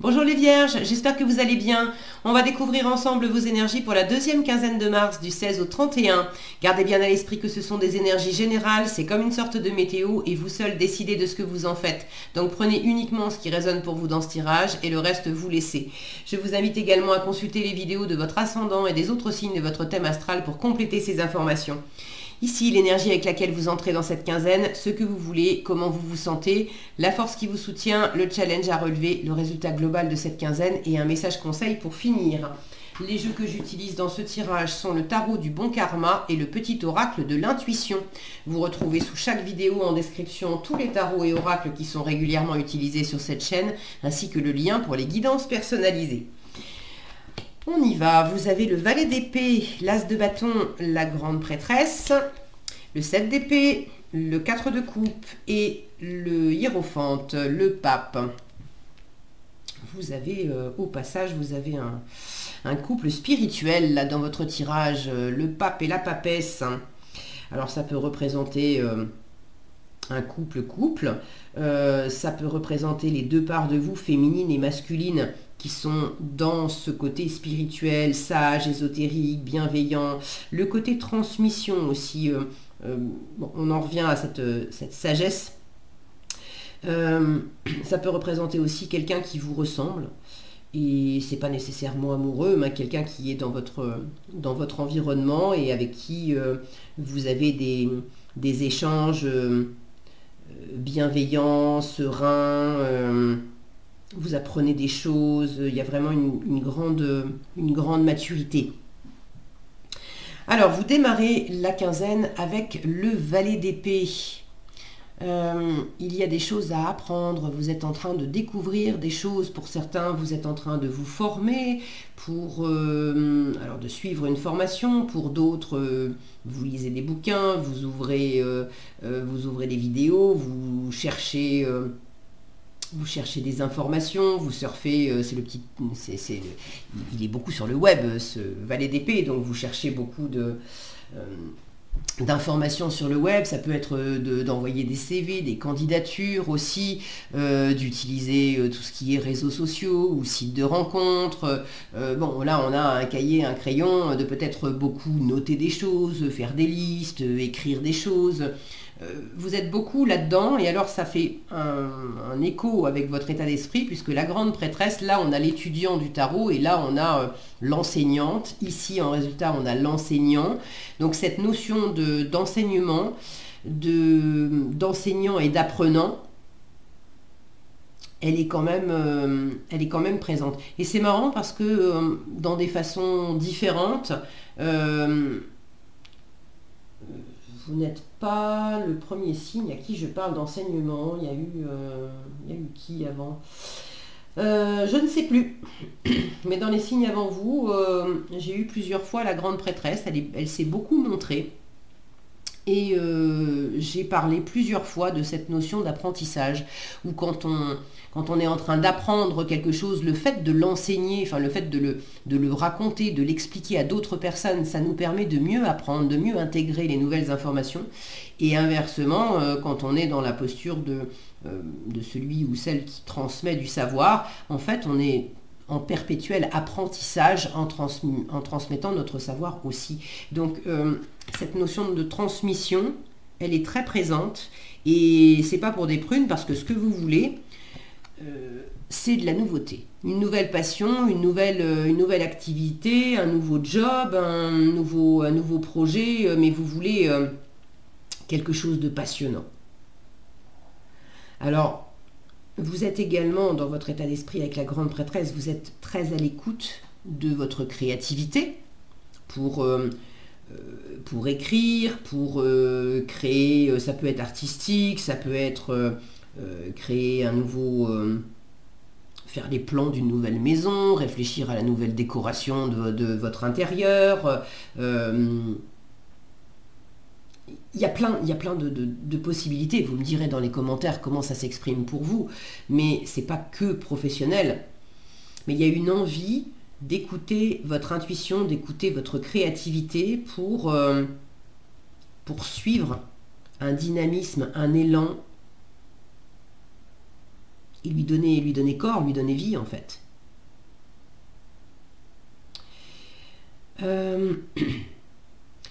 Bonjour les Vierges, j'espère que vous allez bien. On va découvrir ensemble vos énergies pour la deuxième quinzaine de mars du 16 au 31. Gardez bien à l'esprit que ce sont des énergies générales, c'est comme une sorte de météo et vous seul décidez de ce que vous en faites. Donc prenez uniquement ce qui résonne pour vous dans ce tirage et le reste vous laissez. Je vous invite également à consulter les vidéos de votre ascendant et des autres signes de votre thème astral pour compléter ces informations. Ici, l'énergie avec laquelle vous entrez dans cette quinzaine, ce que vous voulez, comment vous vous sentez, la force qui vous soutient, le challenge à relever, le résultat global de cette quinzaine et un message conseil pour finir. Les jeux que j'utilise dans ce tirage sont le tarot du bon karma et le petit oracle de l'intuition. Vous retrouvez sous chaque vidéo en description tous les tarots et oracles qui sont régulièrement utilisés sur cette chaîne, ainsi que le lien pour les guidances personnalisées. On y va, vous avez le valet d'épée, l'as de bâton, la grande prêtresse, le 7 d'épée, le 4 de coupe et le hiérophante, le pape. Vous avez, au passage, vous avez un couple spirituel là dans votre tirage, le pape et la papesse. Alors ça peut représenter un couple, ça peut représenter les deux parts de vous, féminines et masculines, qui sont dans ce côté spirituel, sage, ésotérique, bienveillant, le côté transmission aussi, bon, on en revient à cette sagesse. Ça peut représenter aussi quelqu'un qui vous ressemble, et c'est pas nécessairement amoureux, mais quelqu'un qui est dans votre environnement et avec qui vous avez des échanges bienveillants, sereins, vous apprenez des choses, il y a vraiment une grande maturité. Alors, vous démarrez la quinzaine avec le valet d'épée. Il y a des choses à apprendre, vous êtes en train de découvrir des choses. Pour certains, vous êtes en train de vous former, alors de suivre une formation. Pour d'autres, vous lisez des bouquins, vous ouvrez des vidéos, vous cherchez des informations, vous surfez, il est beaucoup sur le web, ce valet d'épée, donc vous cherchez beaucoup d'informations sur le web. Ça peut être d'envoyer des CV, des candidatures aussi, d'utiliser tout ce qui est réseaux sociaux ou sites de rencontres. Bon, là on a un cahier, un crayon, de peut-être beaucoup noter des choses, faire des listes, écrire des choses. Vous êtes beaucoup là-dedans, et alors ça fait un écho avec votre état d'esprit, puisque la grande prêtresse, là on a l'étudiant du tarot, et là on a l'enseignante. Ici en résultat on a l'enseignant. Donc cette notion d'enseignement, d'enseignant et d'apprenant, elle est quand même présente. Et c'est marrant parce que dans des façons différentes, vous n'êtes pas le premier signe à qui je parle d'enseignement. Il y a eu qui avant? Je ne sais plus. Mais dans les signes avant vous, j'ai eu plusieurs fois la grande prêtresse. Elle s'est beaucoup montrée. Et j'ai parlé plusieurs fois de cette notion d'apprentissage, où quand on est en train d'apprendre quelque chose, le fait de l'enseigner, enfin le fait de le raconter, de l'expliquer à d'autres personnes, ça nous permet de mieux apprendre, de mieux intégrer les nouvelles informations. Et inversement, quand on est dans la posture de celui ou celle qui transmet du savoir, en fait on est en perpétuel apprentissage en transmettant notre savoir aussi. Donc cette notion de transmission, elle est très présente, et c'est pas pour des prunes, parce que ce que vous voulez, c'est de la nouveauté, une nouvelle passion, une nouvelle activité, un nouveau job, un nouveau projet, mais vous voulez quelque chose de passionnant. Alors, vous êtes également dans votre état d'esprit avec la grande prêtresse, vous êtes très à l'écoute de votre créativité pour écrire, pour créer, ça peut être artistique, ça peut être créer faire les plans d'une nouvelle maison, réfléchir à la nouvelle décoration de votre intérieur. Il y a plein de possibilités. Vous me direz dans les commentaires comment ça s'exprime pour vous, mais c'est pas que professionnel. Mais il y a une envie d'écouter votre intuition, d'écouter votre créativité pour suivre un dynamisme, un élan et lui donner corps, lui donner vie en fait.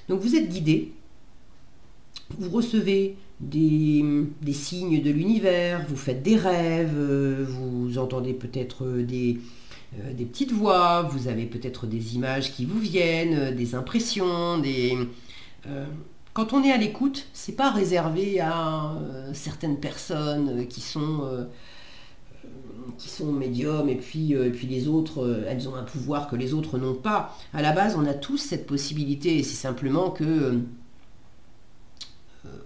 Donc vous êtes guidé, vous recevez des signes de l'univers, vous faites des rêves, vous entendez peut-être des petites voix, vous avez peut-être des images qui vous viennent, des impressions, quand on est à l'écoute, c'est pas réservé à certaines personnes qui sont médiums et puis les autres, elles ont un pouvoir que les autres n'ont pas. À la base, on a tous cette possibilité, et c'est simplement que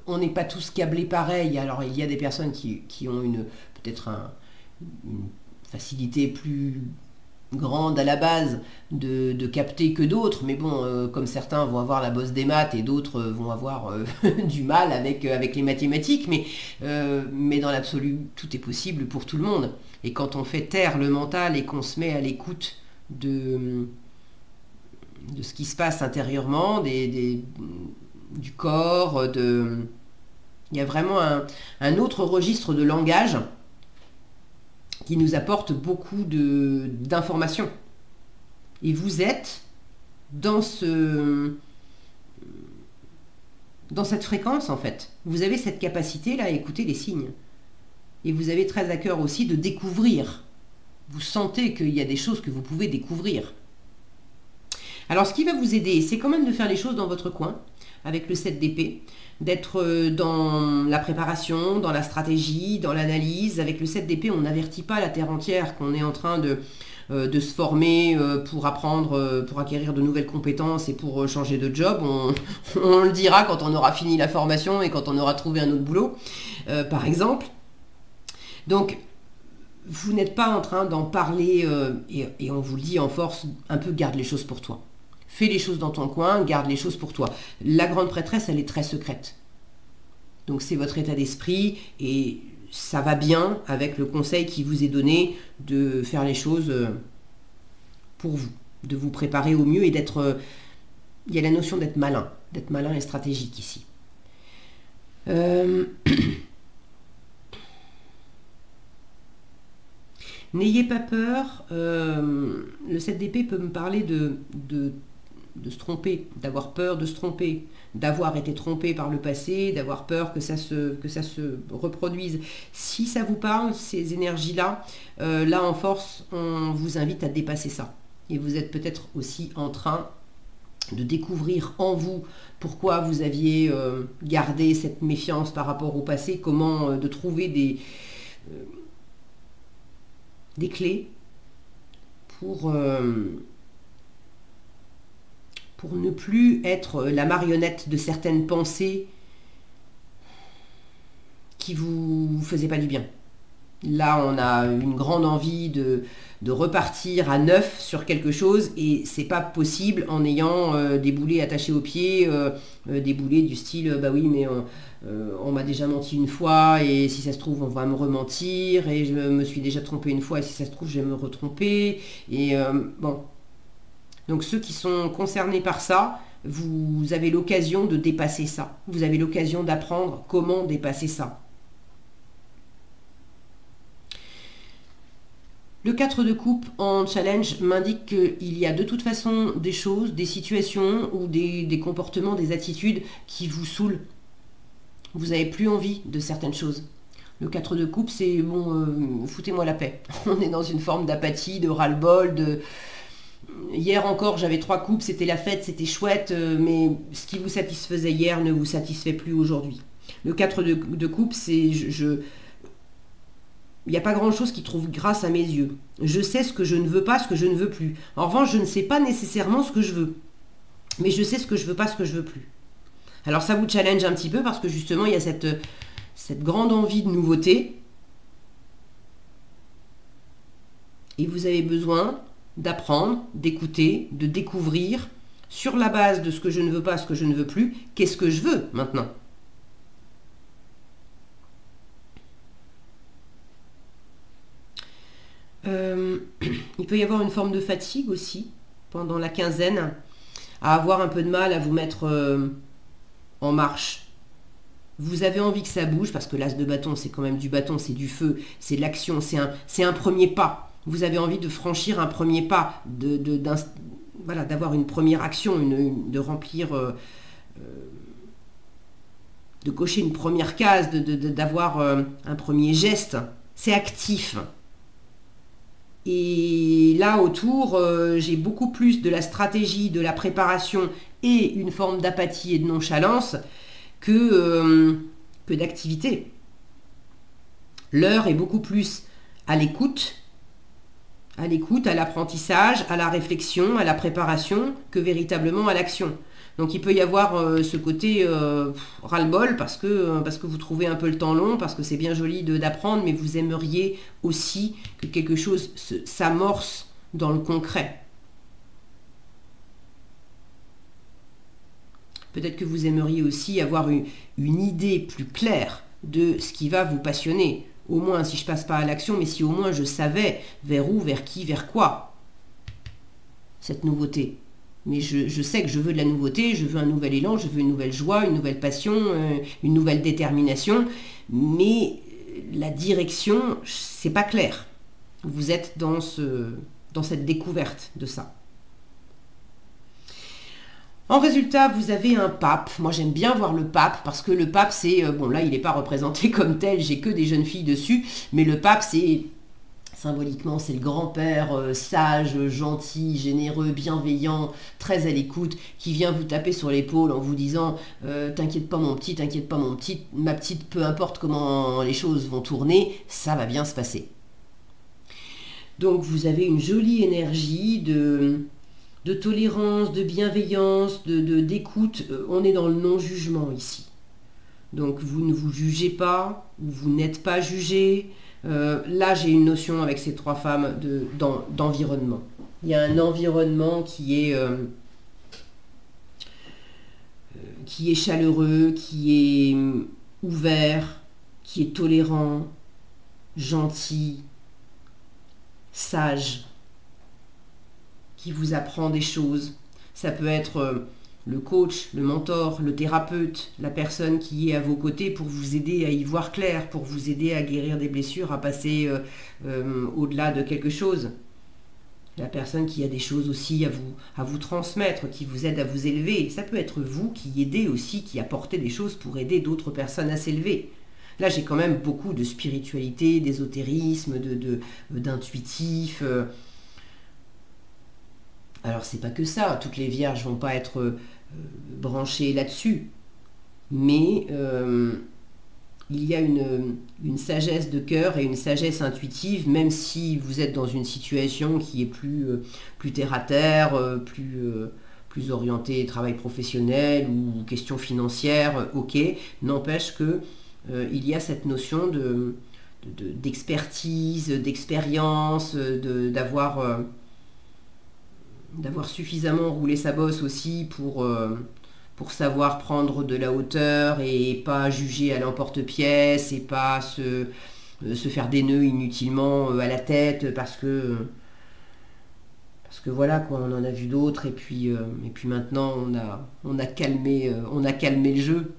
on n'est pas tous câblés pareil. Alors il y a des personnes qui ont peut-être une facilité plus grande à la base de capter que d'autres, mais bon, comme certains vont avoir la bosse des maths et d'autres vont avoir du mal avec les mathématiques, mais dans l'absolu, tout est possible pour tout le monde. Et quand on fait taire le mental et qu'on se met à l'écoute de ce qui se passe intérieurement, du corps, il y a vraiment un autre registre de langage qui nous apporte beaucoup d'informations. Et vous êtes dans cette fréquence, en fait. Vous avez cette capacité-là à écouter les signes. Et vous avez très à cœur aussi de découvrir. Vous sentez qu'il y a des choses que vous pouvez découvrir. Alors, ce qui va vous aider, c'est quand même de faire les choses dans votre coin, avec le 7 d'épée, d'être dans la préparation, dans la stratégie, dans l'analyse. Avec le 7 d'épée, on n'avertit pas la terre entière qu'on est en train de se former pour apprendre, pour acquérir de nouvelles compétences et pour changer de job. On le dira quand on aura fini la formation et quand on aura trouvé un autre boulot, par exemple. Donc, vous n'êtes pas en train d'en parler et on vous le dit en force, un peu garde les choses pour toi. Fais les choses dans ton coin, garde les choses pour toi. La grande prêtresse, elle est très secrète. Donc c'est votre état d'esprit et ça va bien avec le conseil qui vous est donné de faire les choses pour vous, de vous préparer au mieux et d'être... il y a la notion d'être malin et stratégique ici. N'ayez pas peur, le 7 d'épée peut me parler de se tromper, d'avoir peur de se tromper, d'avoir été trompé par le passé, d'avoir peur que ça se reproduise. Si ça vous parle, ces énergies-là, là en force, on vous invite à dépasser ça. Et vous êtes peut-être aussi en train de découvrir en vous pourquoi vous aviez gardé cette méfiance par rapport au passé, comment de trouver des clés pour ne plus être la marionnette de certaines pensées qui vous faisaient pas du bien. Là, on a une grande envie de repartir à neuf sur quelque chose et c'est pas possible en ayant des boulets attachés aux pieds, des boulets du style bah oui mais on m'a déjà menti une fois et si ça se trouve on va me rementir et je me suis déjà trompé une fois et si ça se trouve je vais me retromper et bon. Donc ceux qui sont concernés par ça, vous avez l'occasion de dépasser ça. Vous avez l'occasion d'apprendre comment dépasser ça. Le 4 de coupe en challenge m'indique qu'il y a de toute façon des choses, des situations ou des comportements, des attitudes qui vous saoulent. Vous n'avez plus envie de certaines choses. Le 4 de coupe, c'est bon, foutez-moi la paix. On est dans une forme d'apathie, de ras-le-bol, de... Hier encore, j'avais 3 coupes, c'était la fête, c'était chouette, mais ce qui vous satisfaisait hier ne vous satisfait plus aujourd'hui. Le 4 de coupe, c'est... il n'y a pas grand-chose qui trouve grâce à mes yeux. Je sais ce que je ne veux pas, ce que je ne veux plus. En revanche, je ne sais pas nécessairement ce que je veux. Mais je sais ce que je veux pas, ce que je veux plus. Alors ça vous challenge un petit peu parce que justement, il y a cette grande envie de nouveauté. Et vous avez besoin d'apprendre, d'écouter, de découvrir, sur la base de ce que je ne veux pas, ce que je ne veux plus, qu'est-ce que je veux maintenant ? Il peut y avoir une forme de fatigue aussi pendant la quinzaine, à avoir un peu de mal à vous mettre en marche. Vous avez envie que ça bouge, parce que l'as de bâton, c'est quand même du bâton, c'est du feu, c'est de l'action, c'est un premier pas. Vous avez envie de franchir un premier pas, voilà, d'avoir une première action, de remplir, de cocher une première case, d'avoir un premier geste. C'est actif. Et là, autour, j'ai beaucoup plus de la stratégie, de la préparation et une forme d'apathie et de nonchalance que d'activité. L'heure est beaucoup plus à l'écoute, à l'apprentissage, à la réflexion, à la préparation, que véritablement à l'action. Donc il peut y avoir ce côté ras-le-bol parce que vous trouvez un peu le temps long, parce que c'est bien joli d'apprendre, mais vous aimeriez aussi que quelque chose s'amorce dans le concret. Peut-être que vous aimeriez aussi avoir une idée plus claire de ce qui va vous passionner. Au moins, si je passe pas à l'action, mais si au moins je savais vers où, vers qui, vers quoi, cette nouveauté. Mais je sais que je veux de la nouveauté, je veux un nouvel élan, je veux une nouvelle joie, une nouvelle passion, une nouvelle détermination. Mais la direction, c'est pas clair. Vous êtes dans cette découverte de ça. En résultat, vous avez un pape. Moi, j'aime bien voir le pape parce que le pape, c'est... bon, là, il n'est pas représenté comme tel, j'ai que des jeunes filles dessus. Mais le pape, c'est... symboliquement, c'est le grand-père sage, gentil, généreux, bienveillant, très à l'écoute, qui vient vous taper sur l'épaule en vous disant t'inquiète pas mon petit, t'inquiète pas mon petit, ma petite, peu importe comment les choses vont tourner, ça va bien se passer. Donc vous avez une jolie énergie de tolérance, de bienveillance, d'écoute. On est dans le non-jugement ici. Donc vous ne vous jugez pas, ou vous n'êtes pas jugé. Là, j'ai une notion avec ces trois femmes d'environnement. Il y a un environnement qui est chaleureux, qui est ouvert, qui est tolérant, gentil, sage, qui vous apprend des choses. Ça peut être le coach, le mentor, le thérapeute, la personne qui est à vos côtés pour vous aider à y voir clair, pour vous aider à guérir des blessures, à passer au-delà de quelque chose. La personne qui a des choses aussi à vous transmettre, qui vous aide à vous élever. Ça peut être vous qui aidez aussi, qui apportez des choses pour aider d'autres personnes à s'élever. Là, j'ai quand même beaucoup de spiritualité, d'ésotérisme, d'intuitif. Alors, c'est pas que ça. Toutes les vierges vont pas être branchées là-dessus. Mais il y a une sagesse de cœur et une sagesse intuitive, même si vous êtes dans une situation qui est plus terre à terre, plus orientée travail professionnel ou question financière, ok. N'empêche que il y a cette notion d'expertise, d'expérience, d'avoir suffisamment roulé sa bosse aussi pour savoir prendre de la hauteur et pas juger à l'emporte-pièce et pas se faire des nœuds inutilement à la tête parce que voilà quoi, on en a vu d'autres et puis maintenant on a calmé le jeu.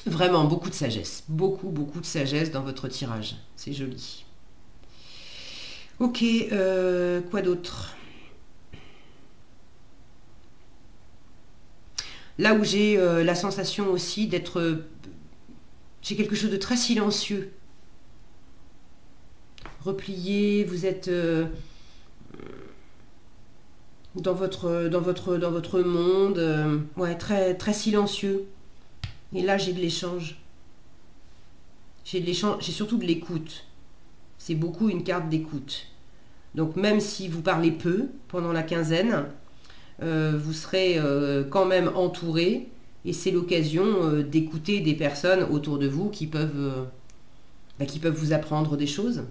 Vraiment beaucoup de sagesse, beaucoup de sagesse dans votre tirage, c'est joli. Ok, quoi d'autre? Là où j'ai la sensation aussi d'être... j'ai quelque chose de très silencieux. Replié, vous êtes dans votre monde, ouais, très, très silencieux. Et là, j'ai de l'échange. J'ai surtout de l'écoute. C'est beaucoup une carte d'écoute. Donc même si vous parlez peu pendant la quinzaine, vous serez quand même entouré et c'est l'occasion d'écouter des personnes autour de vous qui peuvent vous apprendre des choses.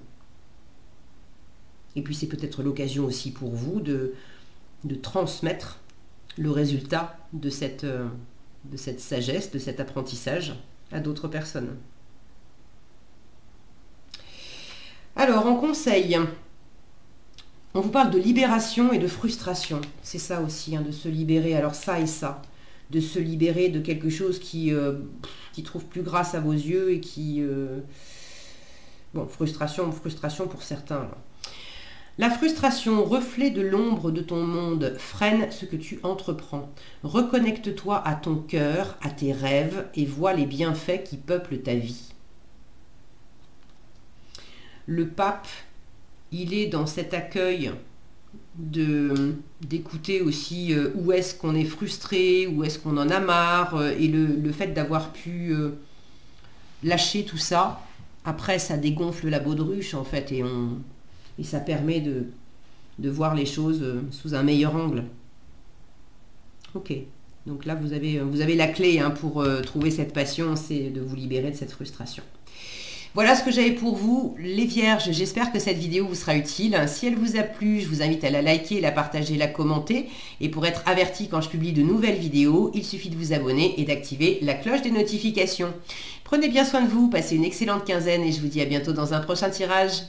Et puis c'est peut-être l'occasion aussi pour vous de transmettre le résultat de cette sagesse, de cet apprentissage à d'autres personnes. Alors, en conseil, on vous parle de libération et de frustration. C'est ça aussi, hein, de se libérer. Alors ça et ça. se libérer de quelque chose qui trouve plus grâce à vos yeux et qui... bon, frustration pour certains. Là. La frustration, reflet de l'ombre de ton monde, freine ce que tu entreprends. Reconnecte-toi à ton cœur, à tes rêves et vois les bienfaits qui peuplent ta vie. Le pape, il est dans cet accueil d'écouter aussi où est-ce qu'on est frustré, où est-ce qu'on en a marre, et le fait d'avoir pu lâcher tout ça, après ça dégonfle la baudruche en fait, et ça permet de voir les choses sous un meilleur angle. Ok, donc là vous avez la clé hein, pour trouver cette passion, c'est de vous libérer de cette frustration. Voilà ce que j'avais pour vous, les vierges. J'espère que cette vidéo vous sera utile. Si elle vous a plu, je vous invite à la liker, la partager, la commenter. Et pour être averti quand je publie de nouvelles vidéos, il suffit de vous abonner et d'activer la cloche des notifications. Prenez bien soin de vous, passez une excellente quinzaine et je vous dis à bientôt dans un prochain tirage.